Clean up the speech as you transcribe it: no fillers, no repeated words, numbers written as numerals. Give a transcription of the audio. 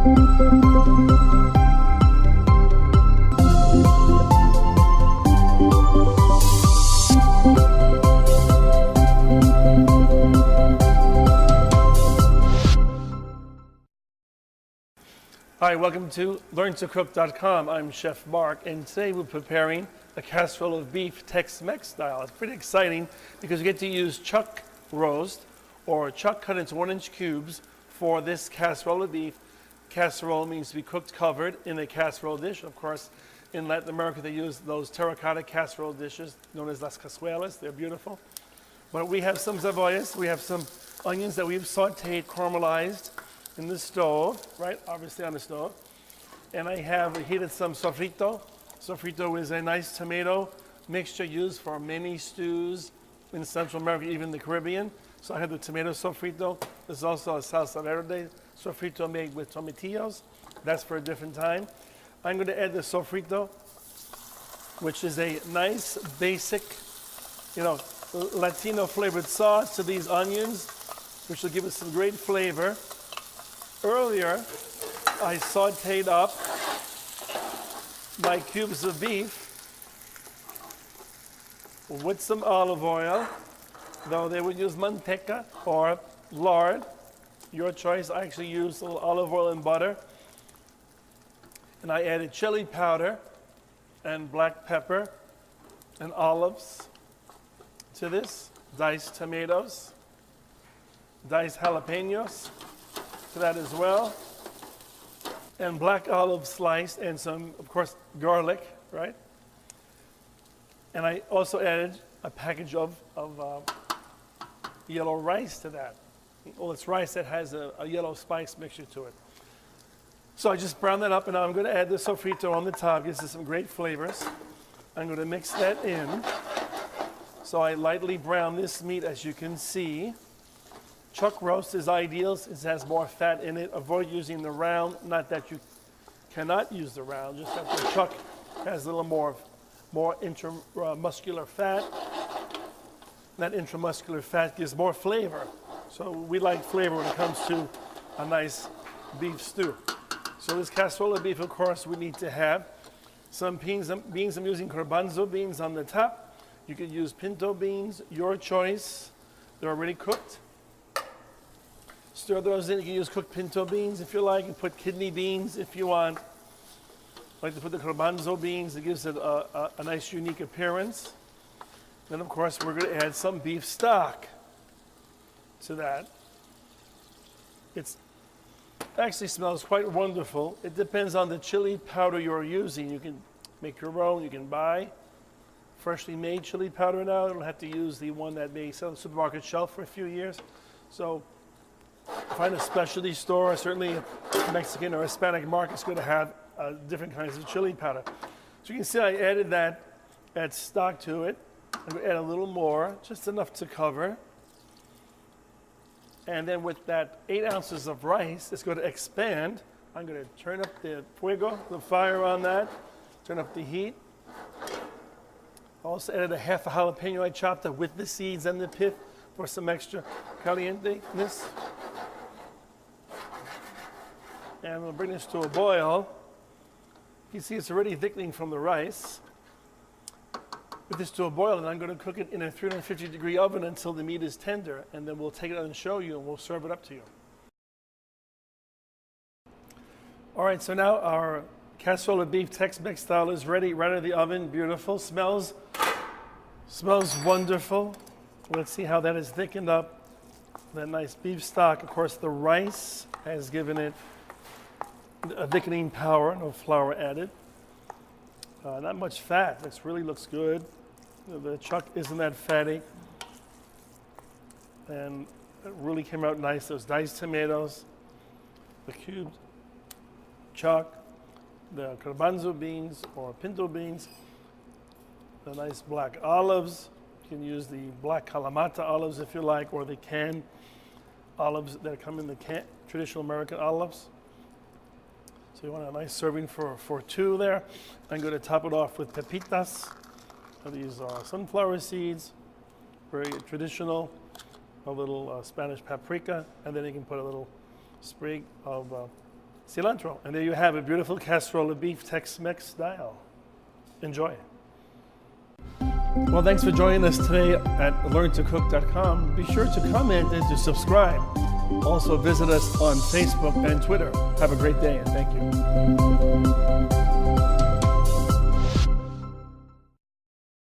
Hi, welcome to LearnToCook.com. I'm Chef Mark, and today we're preparing a casserole of beef Tex Mex style. It's pretty exciting because you get to use chuck roast or chuck cut into 1-inch cubes for this casserole of beef. Casserole means to be cooked covered in a casserole dish. Of course, in Latin America, they use those terracotta casserole dishes known as las cazuelas. They're beautiful. But we have some cebollas. We have some onions that we've sauteed, caramelized in the stove, right? Obviously on the stove. And I have heated some sofrito. Sofrito is a nice tomato mixture used for many stews in Central America, even the Caribbean. So I have the tomato sofrito. There's also a salsa verde sofrito made with tomatillos. That's for a different time. I'm going to add the sofrito, which is a nice basic, Latino flavored sauce to these onions, which will give us some great flavor. Earlier, I sauteed up my cubes of beef with some olive oil, though they would use manteca or lard, your choice. I actually used a little olive oil and butter. And I added chili powder and black pepper and olives to this, diced tomatoes, diced jalapenos to that as well, and black olive sliced, and some, of course, garlic, right? And I also added a package of yellow rice to that. Well, it's rice that has a yellow spice mixture to it. So I just browned that up, and now I'm going to add the sofrito on the top. Gives us some great flavors. I'm going to mix that in. So I lightly brown this meat, as you can see. Chuck roast is ideal. It has more fat in it. Avoid using the round. Not that you cannot use the round, just that the chuck has a little more intramuscular fat. That intramuscular fat gives more flavor. So we like flavor when it comes to a nice beef stew. So this casserole of beef, of course, we need to have some beans. I'm using garbanzo beans on the top. You could use pinto beans, your choice. They're already cooked. Stir those in. You can use cooked pinto beans if you like, and put kidney beans if you want. I like to put the garbanzo beans. It gives it a nice, unique appearance. Then, of course, we're going to add some beef stock to that. It actually smells quite wonderful. It depends on the chili powder you're using. You can make your own. You can buy freshly made chili powder now. You don't have to use the one that may sell on the supermarket shelf for a few years. So find a specialty store. Certainly a Mexican or Hispanic market's going to have different kinds of chili powder. So you can see I added that stock to it. I'm going to add a little more, just enough to cover. And then with that 8 ounces of rice, it's going to expand. I'm going to turn up the fire on that, turn up the heat. I also added a half a jalapeno I chopped up with the seeds and the pith for some extra caliente-ness. And we'll bring this to a boil. You see it's already thickening from the rice. Put this to a boil, and I'm going to cook it in a 350-degree oven until the meat is tender, and then we'll take it out and show you, and we'll serve it up to you. All right, so now our casserole of beef Tex Mex style is ready, right out of the oven. Beautiful. Smells wonderful. Let's see how that is thickened up. That nice beef stock. Of course, the rice has given it a thickening power, no flour added. Not much fat. This really looks good. The chuck isn't that fatty. And it really came out nice. Those diced tomatoes, the cubed chuck, the garbanzo beans or pinto beans, the nice black olives. You can use the black Kalamata olives if you like, or the canned olives that come in the traditional American olives. So you want a nice serving for two there. I'm going to top it off with pepitas. These are sunflower seeds, very traditional. A little Spanish paprika, and then you can put a little sprig of cilantro. And there you have a beautiful casserole of beef Tex-Mex style. Enjoy. Well, thanks for joining us today at learntocook.com. Be sure to comment and to subscribe. Also visit us on Facebook and Twitter. Have a great day and thank you.